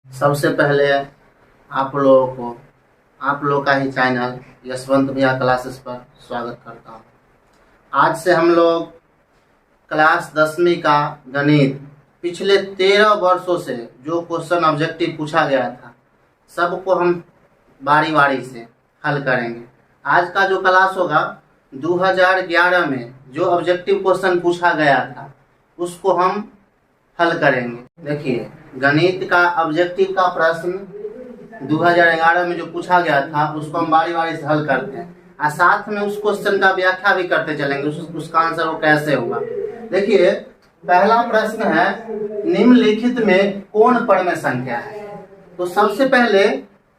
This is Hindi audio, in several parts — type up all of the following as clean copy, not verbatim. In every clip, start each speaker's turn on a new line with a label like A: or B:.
A: सबसे पहले आप लोगों को आप लोग का ही चैनल यशवंत भैया क्लासेस पर स्वागत करता हूँ। आज से हम लोग क्लास 10वीं का गणित पिछले 13 वर्षों से जो क्वेश्चन ऑब्जेक्टिव पूछा गया था सबको हम बारी बारी से हल करेंगे। आज का जो क्लास होगा 2011 में जो ऑब्जेक्टिव क्वेश्चन पूछा गया था उसको हम हल करेंगे। देखिए, गणित का ऑब्जेक्टिव का प्रश्न 2011 में जो पूछा गया था उसको हम बारी बारी से हल करते हैं और साथ में उस क्वेश्चन का व्याख्या भी करते चलेंगे, उसका आंसर वो कैसे होगा। देखिए, पहला प्रश्न है निम्नलिखित में कौन परमेय संख्या है। तो सबसे पहले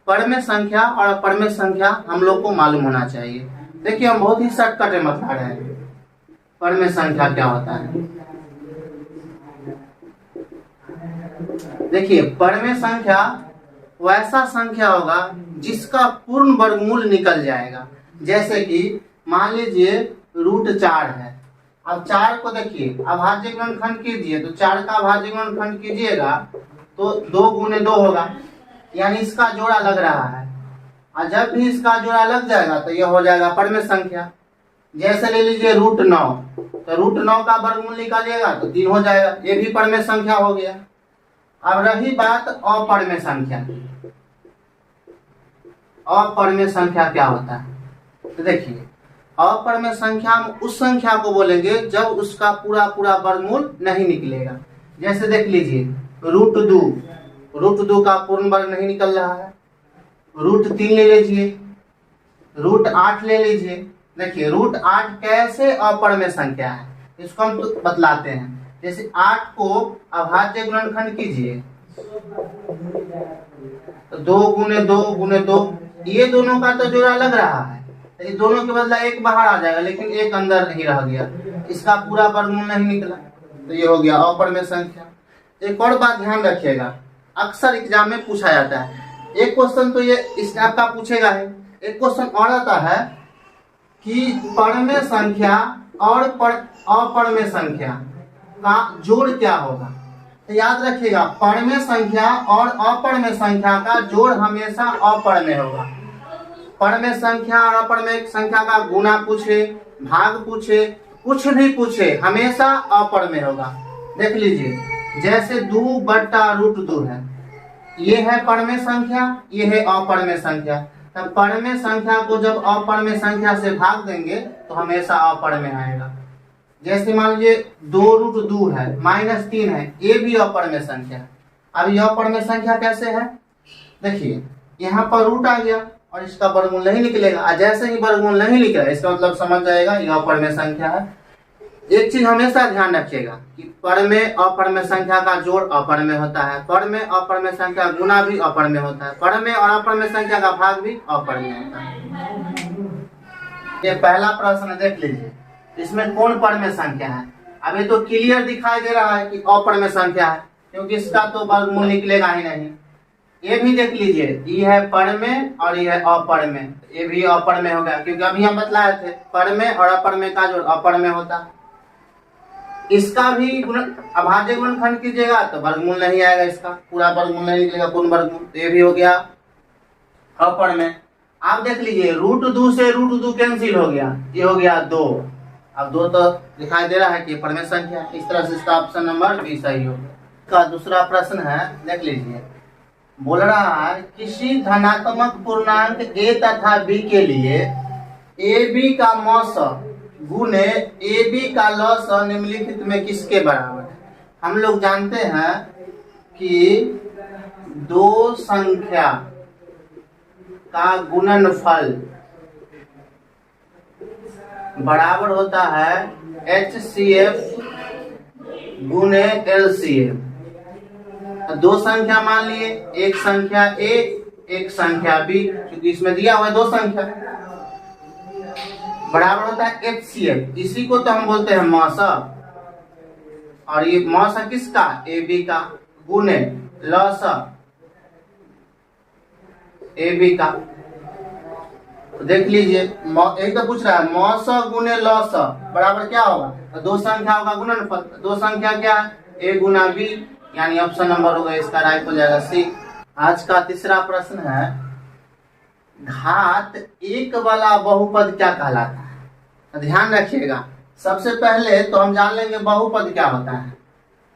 A: परमेय संख्या और अपरमेय संख्या हम लोग को मालूम होना चाहिए। देखिए, हम बहुत ही शॉर्टकट में बता रहे हैं परमेय संख्या क्या होता है। देखिए, परमेय संख्या वैसा संख्या होगा जिसका पूर्ण वर्गमूल निकल जाएगा। जैसे कि मान लीजिए √4 है। अब 4 को देखिए अभाज्य गुणनखंड कीजिए तो 4 का अभाज्य गुणनखंड कीजिएगा तो 2 × 2 होगा, यानी इसका जोड़ा लग रहा है। और जब भी इसका जोड़ा लग जाएगा तो यह हो जाएगा परमेय संख्या। जैसे ले लीजिए √9, तो √9 का वर्गमूल निकालिएगा तो 3 हो जाएगा, ये भी परमेय संख्या हो गया। अब रही बात अपरमेय संख्या की। अपरमेय संख्या क्या होता है? तो देखिए, अपरमेय संख्या हम उस संख्या को बोलेंगे जब उसका पूरा वर्गमूल नहीं निकलेगा। जैसे देख लीजिए √2 का पूर्ण वर्ग नहीं निकल रहा है। √3 ले लीजिए, √8 ले लीजिए। देखिए, √8 कैसे अपरमेय संख्या है इसको हम तो बतलाते हैं। जैसे 8 को अभाज्य गुणनखंड कीजिए तो 2 × 2 × 2, ये दोनों का तो जोड़ा लग रहा है, ये दोनों के बदला एक बाहर आ जाएगा लेकिन एक अंदर नहीं रह गया, इसका पूरा वर्गमूल नहीं निकला, तो ये हो गया अपरमेय संख्या। एक और बात ध्यान रखिएगा, अक्सर एग्जाम में पूछा जाता है। एक क्वेश्चन तो ये इस टाइप का पूछेगा है, एक क्वेश्चन और आता है कि परमेय संख्या और अपरमेय संख्या का जोड़ क्या होगा। तो याद रखिएगा, परमेय संख्या और अपरमेय संख्या का जोड़ हमेशा अपरमेय होगा। परमेय संख्या और अपरमेय संख्या का गुणा पूछे, भाग पूछे, कुछ भी पूछे, हमेशा अपरमेय होगा। देख लीजिए, जैसे 2/√2 है, ये है परमेय संख्या, ये है अपरमेय संख्या। तब परमेय संख्या को जब अपरमेय संख्या से भाग देंगे तो हमेशा अपरमेय आएगा। जैसे मान लीजिए 2√2 है, -3 है, ये भी अपरमेय संख्या है। अब यह अपरमेय संख्या कैसे है? देखिए, यहाँ पर रूट आ गया और इसका वर्गमूल नहीं निकलेगा। जैसे ही वर्गमूल नहीं निकलेगा इसका मतलब समझ जाएगा यह अपरमेय संख्या है। एक चीज हमेशा ध्यान रखिएगा कि परमेय अपरमेय संख्या का जोड़ अपरमेय होता है, परमेय अपरमेय संख्या गुणा भी अपरमेय होता है, परमेय और अपरमेय संख्या का भाग भी अपरमेय होता है। ये पहला प्रश्न देख लीजिए, इसमें कौन परमेय संख्या है। अब ये तो क्लियर दिखाई दे रहा है कि अपरमेय संख्या है, क्योंकि इसका तो वर्गमूल निकलेगा ही नहीं। ये भी देख लीजिए, ये है परमेय और ये है अपरमेय, ये भी अपरमेय हो गया, क्योंकि अभी हम बतलाए थे परमेय और अपरमेय का जोड़ अपरमेय होता है। इसका भी अभाज्य गुणनखंड कीजिएगा तो वर्गमूल नहीं आएगा, इसका पूरा वर्गमूल नहीं निकलेगा, पूर्ण वर्गमूल, तो ये भी हो गया अपरमेय। आप देख लीजिए, √2 से √2 कैंसिल हो गया, ये हो गया 2। अब 2 तो दिखाई दे रहा है कि परमेय संख्या है। इस तरह से इसका ऑप्शन नंबर बी सही होगा। का दूसरा प्रश्न है, देख लीजिए, बोल रहा है किसी धनात्मक पूर्णांक a तथा b के लिए ab का मौसा गुने ab का लसा निम्नलिखित में किसके बराबर है। हम लोग जानते हैं कि दो संख्या का गुणनफल बराबर होता है HCF गुने LCM। दो संख्या मान लिए, एक संख्या A एक संख्या B, क्योंकि इसमें दिया हुआ है दो संख्या, बराबर होता है HCF। इसी को तो हम बोलते हैं मौसा, और ये मौसा किसका? AB का, गुने लसा AB का। तो देख लीजिए, एक तो पूछ रहा है मौसा गुने लसा बराबर क्या होगा, तो दो संख्या होगा गुणनफल। दो संख्या क्या है? A गुना B, यानी ऑप्शन नंबर होगा इसका राइट हो जाएगा सी। आज का तीसरा प्रश्न है, घात एक वाला बहुपद क्या कहलाता है। ध्यान रखिएगा, सबसे पहले तो हम जान लेंगे बहुपद क्या होता है।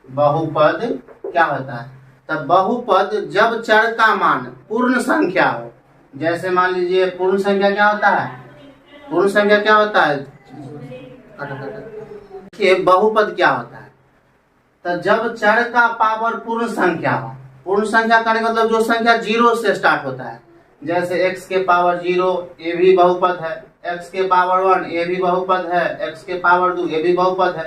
A: बहुपद क्या होता है? तब बहुपद जब चर का मान पूर्ण संख्या हो, जैसे मान लीजिए पूर्ण संख्या क्या होता है, पूर्ण संख्या क्या होता है, देखिए बहुपद क्या होता है, तो जब चर का पावर पूर्ण संख्या हो। पूर्ण संख्या का मतलब जो संख्या 0 से स्टार्ट होता है, जैसे x के पावर 0 ये भी बहुपद है, x के पावर 1 ये भी बहुपद है, x के पावर 2 ये भी बहुपद है।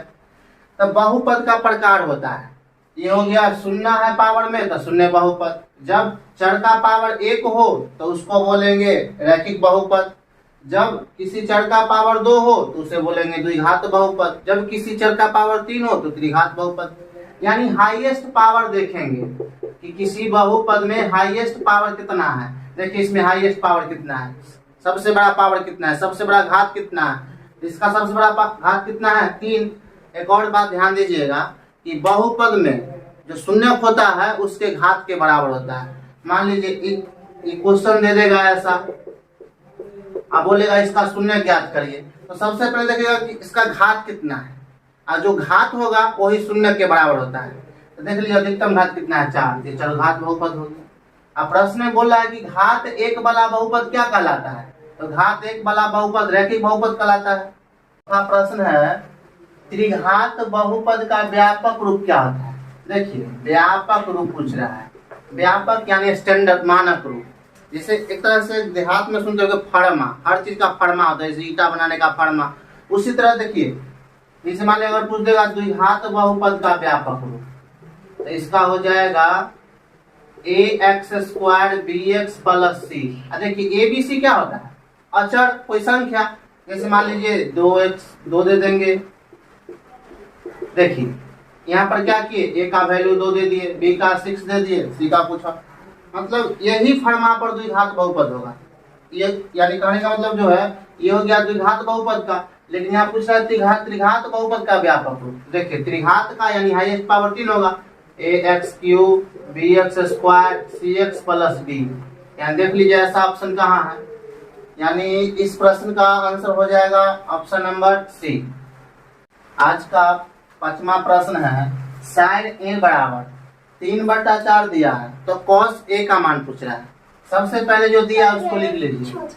A: तब बहुपद का प्रकार होता है, ये हो गया शून्य है पावर में तो शून्य बहुपद। जब चर का पावर 1 हो तो उसको बोलेंगे रैखिक बहुपद। जब किसी चर का पावर 2 हो तो उसे बोलेंगे द्विघात बहुपद। जब किसी चर का पावर 3 हो तो त्रिघात बहुपद। यानी हाईएस्ट पावर देखेंगे कि किसी बहुपद में हाईएस्ट पावर कितना है। देखिए इसमें हाईएस्ट पावर कितना है, सबसे बड़ा पावर कितना है, सबसे बड़ा घात कितना है, इसका सबसे बड़ा घात कितना है 3। एक और बात ध्यान दीजिएगा कि बहुपद में जो शून्य होता है उसके घात के बराबर होता है। मान लीजिए क्वेश्चन दे देगा ऐसा, आप बोलेगा इसका शून्य ज्ञात करिए, तो सबसे पहले देखिएगा कि इसका घात कितना है, और जो घात होगा वही शून्य के बराबर होता है। तो देख लीजिए अधिकतम घात कितना है 4, ये चरघात बहुपद हो गया। अब प्रश्न में बोल रहा है कि घात एक वाला बहुपद क्या कहलाता है, तो घात एक वाला बहुपद रैखिक बहुपद कहलाता है। प्रश्न है, त्रिघात बहुपद का व्यापक रूप क्या होता है। देखिए व्यापक रूप पूछ रहा है, व्यापक यानी स्टैंडर्ड मानक रूप। जैसे एक तरह से देहात में सुनते हो फर्मा, हर चीज का फर्मा होता है, जैसे ईटा बनाने का फर्मा, उसी तरह देखिए जैसे मान लीजिए अगर पूछ देगा द्विघात बहुपद का व्यापक रूप, तो इसका हो जाएगा ax² bx + c। देखिए abc क्या होता है, अचर कोई संख्या। जैसे मान लीजिए 2x 2 दे देंगे, देखिए यहाँ पर क्या किए, a का वैल्यू 2 दे दिए, b का 6 दे दिए, c का पूछा, मतलब यही फर्मा पर द्विघात बहुपद होगा। ये यानी कहने का मतलब जो है ये हो गया द्विघात बहुपद का। लेकिन यहाँ पूछ रहा है त्रिघात बहुपद का व्यापक रूप। देखिए त्रिघात का यानी हाईएस्ट पावर 3 होगा, ax³ bx² cx + d। यानी देख लीजिए ऐसा ऑप्शन कहाँ है, यानी इस प्रश्न का आंसर हो जाएगा ऑप्शन नंबर सी। आज का 5वां प्रश्न है, sin a बराबर 3/4 दिया है तो cos a का मान पूछ रहा है। सबसे पहले जो दिया उसको लिख लीजिए,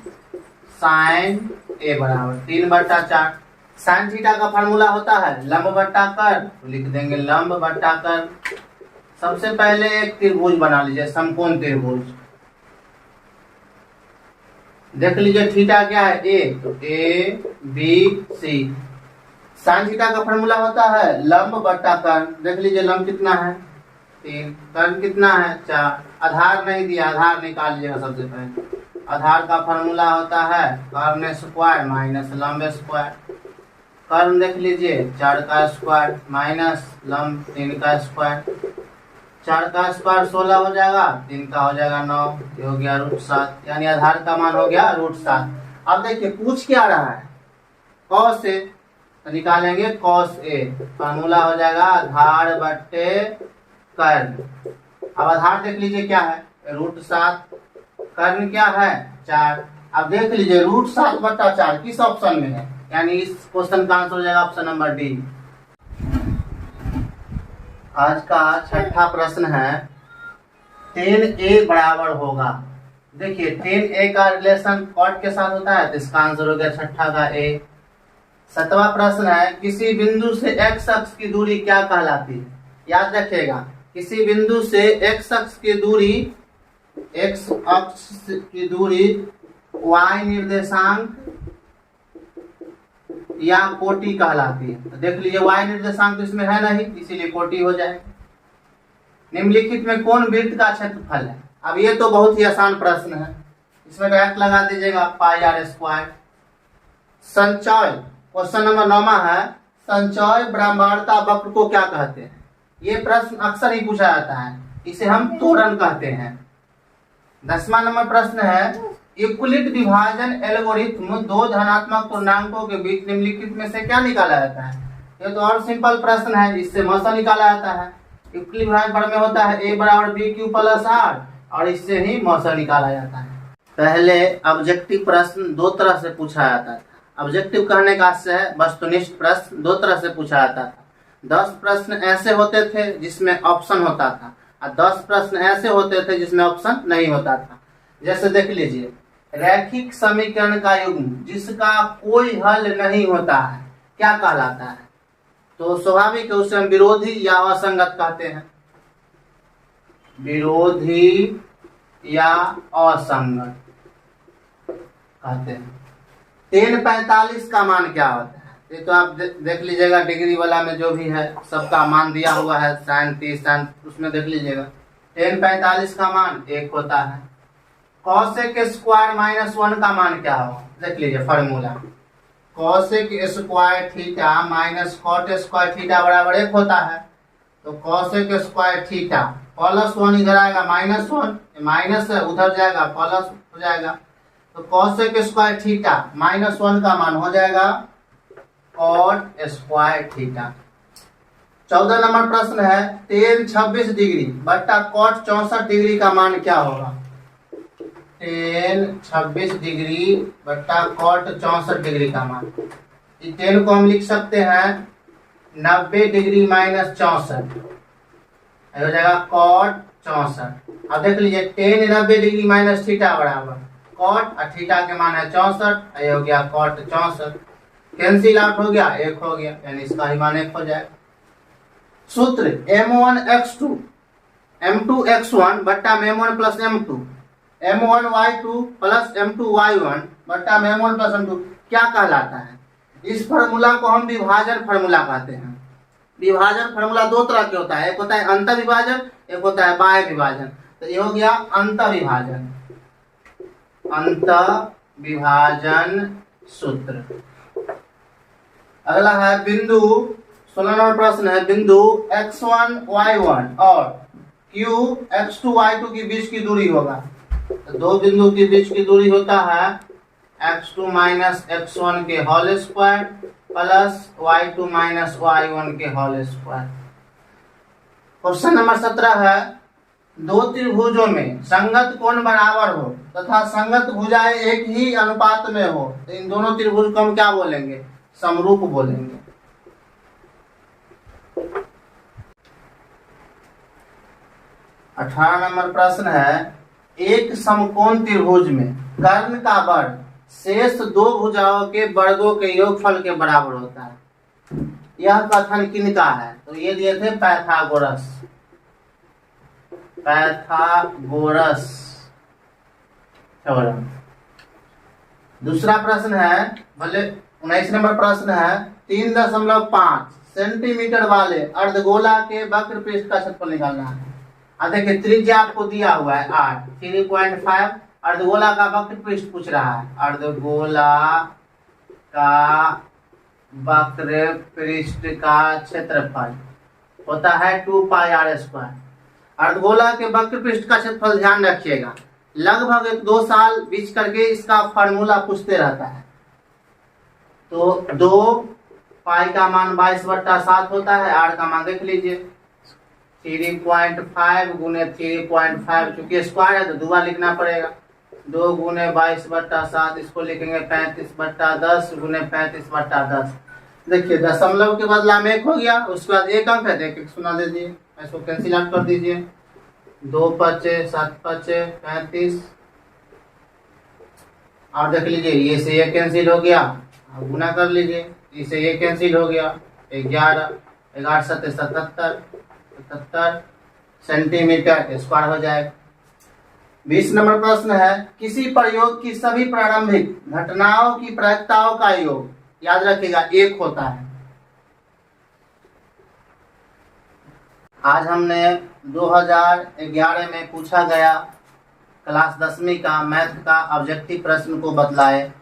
A: sin a बराबर 3/4। sin थीटा का फार्मूला होता है लंब बट्टा कर, तो लिख देंगे लंब बट्टा कर। सबसे पहले एक त्रिभुज बना लीजिए, समकोण त्रिभुज। देख लीजिए थीटा क्या है a, तो a b c। sin theta का फार्मूला होता है लंब बट्टा कर्ण। देख लीजिए लंब कितना है 3, कर्ण कितना है 4। आधार नहीं दिया, आधार निकाल लीजिएगा। सबसे पहले आधार का फार्मूला होता है कर्ण स्क्वायर माइनस लंब स्क्वायर। कर्ण देख लीजिए 4 का स्क्वायर माइनस लंब 3 का स्क्वायर। 4 का स्क्वायर 16 हो जाएगा, 3 का हो जाएगा 9, ये हो गया √7। यानी आधार का मान हो गया √7। अब देखिए पूछ क्या रहा है, cos a, तो निकालेंगे cos a, फार्मूला हो जाएगा आधार बट्टे कर्ण। अब आधार देख लीजिए क्या है √7, कर्ण क्या है 4। अब देख लीजिए √7/4 किस ऑप्शन में है, यानी इस क्वेश्चन का आंसर हो जाएगा ऑप्शन नंबर डी। आज का 6वां प्रश्न है, 10a बराबर होगा। देखिए 10a का रिलेशन कॉट के साथ होता है, तो इसका आंसर हो गया 6 का a। 7वां प्रश्न है, किसी बिंदु से x अक्ष की दूरी क्या कहलाती है। याद रखिएगा, किसी बिंदु से x अक्ष की दूरी y निर्देशांक या कोटि कहलाती है। तो देख लीजिए y निर्देशांक तो इसमें है नहीं, इसीलिए कोटि हो जाएगा। निम्नलिखित में कौन वृत्त का क्षेत्रफल है। अब ये तो बहुत ही आसान प्रश्न है, इसमें डायरेक्ट लगा दीजिएगा πr²। संचय क्वेश्चन नंबर 9 है, संचय ब्रह्मांडता वक्र को क्या कहते हैं। ये प्रश्न अक्सर ही पूछा जाता है, इसे हम त्वरण कहते हैं। 10वां नंबर प्रश्न है, यूक्लिड विभाजन एल्गोरिथ्म दो धनात्मक पूर्णांकों के बीच निम्नलिखित में से क्या निकाला जाता है। ये तो और सिंपल प्रश्न है, इससे मौसा निकाला जाता है। यूक्लिड विभाजन में होता है a = bq + r, और इससे ही मौसा निकाला जाता है। पहले ऑब्जेक्टिव प्रश्न दो तरह से पूछा जाता था। ऑब्जेक्टिव कहने का अर्थ है वस्तुनिष्ठ प्रश्न दो तरह से पूछा जाता था। 10 प्रश्न ऐसे होते थे जिसमें ऑप्शन होता था और 10 प्रश्न ऐसे होते थे जिसमें ऑप्शन नहीं होता था। जैसे देख लीजिए, रैखिक समीकरण का युग्म जिसका कोई हल नहीं होता है क्या कहलाता है? तो स्वाभाविक है उसे हम विरोधी या असंगत कहते हैं। विरोधी या असंगत कहते हैं। 1045 का मान क्या होता है? ये तो आप देख लीजिएगा, डिग्री वाला में जो भी है सबका मान दिया हुआ है, sin 30 sin, उसमें देख लीजिएगा 1045 का मान 1 होता है। cosec स्क्वायर -1 का मान क्या होगा? देख लीजिए formula, cosec square theta minus cot square theta बराबर 1 होता है। तो cosec स्क्वायर थीटा +1 इधर आएगा -1, माइनस है उधर जाएगा प्लस हो जाएगा। तो cosec स्क्वायर थीटा -1 का मान हो जाएगा cot स्क्वायर थीटा। 14 नंबर प्रश्न है, tan 26 डिग्री बट्टा cot 64 डिग्री का मान क्या होगा? tan 26 डिग्री बट्टा cot 64 डिग्री का मान, tan को हम लिख सकते हैं 90 डिग्री माइनस 64 हो जाएगा cot 64। अब देख लीजिए tan 90 डिग्री माइनस थीटा बराबर cot और थीटा के मान है 64, ये हो गया cot 64, कैंसिल आउट हो गया 1 हो गया, यानी इसका ही मान 1 हो जाएगा। सूत्र m1x2 m2x1 बट्टा m1 plus m2 m1y2 plus m2y1 बट्टा m1 प्लस m2 क्या कहलाता है? इस फार्मूला को हम विभाजन फार्मूला कहते हैं। विभाजन फार्मूला दो तरह के होता है, एक होता है अंत विभाजन, एक होता है बाह्य विभाजन। तो ये हो गया अंत विभाजन, अंत विभाजन सूत्र। अगला है बिंदु 16 नंबर प्रश्न है, बिंदु x1 y1 और q x2 y2 के बीच की दूरी होगा। तो दो बिंदु के बीच की दूरी होता है x2 माइनस x1 के whole square plus y2 minus y1 के होल स्क्वायर। क्वेश्चन नंबर 17 है, दो त्रिभुजों में संगत कोण बराबर हो तथा संगत भुजाएं एक ही अनुपात में हो तो इन दोनों त्रिभुज को हम क्या बोलेंगे? समरूप बोलेंगे। अठारह नंबर प्रश्न है, एक समकोण त्रिभुज में कर्ण का वर्ग शेष दो भुजाओं के वर्गों के योगफल के बराबर होता है। यह कथन किनका है? तो ये दिए थे पाइथागोरस, पाइथागोरस थ्योरम। दूसरा प्रश्न है, भले 19 नंबर प्रश्न है, 3.5 सेंटीमीटर वाले अर्धगोला के वक्र पृष्ठ का क्षेत्रफल निकालना है। अब देखिए त्रिज्या आपको दिया हुआ है 8, 3.5, अर्धगोला का वक्र पृष्ठ पूछ रहा है। अर्धगोला का वक्र पृष्ठ का क्षेत्रफल होता है 2πr²। अर्धगोला के वक्र पृष्ठ का क्षेत्रफल ध्यान रखिएगा, लगभग 2 साल बीच करके इसका फार्मूला पूछते रहता है। तो 2π का मान 22/7 होता है, r का मान देख लीजिए 3.5 गुने 3.5, चूंकि स्क्वायर है तो दुआ लिखना पड़ेगा। 2 गुने 22/7, इसको लिखेंगे 35/10 गुने 35/10। देखिए दशमलव के बदला में 1 हो गया, उसके बाद एक अंक है, एक सुना दे दीजिए, इसको कैंसिल आउट कर दीजिए। 2 5 7 5 35, और देख लीजिए ये से ये कैंसिल हो गया, गुना कर लीजिए, इसे ये कैंसिल हो गया, 11 11 7 77 सेंटीमीटर स्क्वायर हो जाएगा। 20 नंबर प्रश्न है, किसी प्रयोग की सभी प्रारंभिक घटनाओं की प्रायिकताओं का योग याद रखिएगा 1 होता है। आज हमने 2011 में पूछा गया क्लास 10वीं का मैथ का ऑब्जेक्टिव प्रश्न को बतलाए।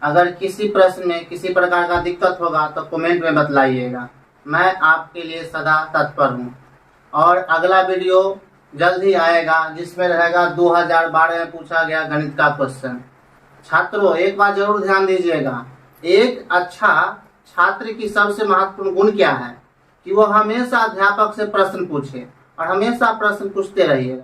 A: अगर किसी प्रश्न में किसी प्रकार का दिक्कत होगा तो कमेंट में बतलाइएगा, मैं आपके लिए सदा तत्पर हूँ। और अगला वीडियो जल्द ही आएगा जिसमें रहेगा 2012 में पूछा गया गणित का क्वेश्चन। छात्रों एक बात जरूर ध्यान दीजिएगा, एक अच्छा छात्र की सबसे महत्वपूर्ण गुण क्या है कि वह हमेशा अध्यापक से प्रश्न पूछे और हमेशा प्रश्न पूछते रहिएगा।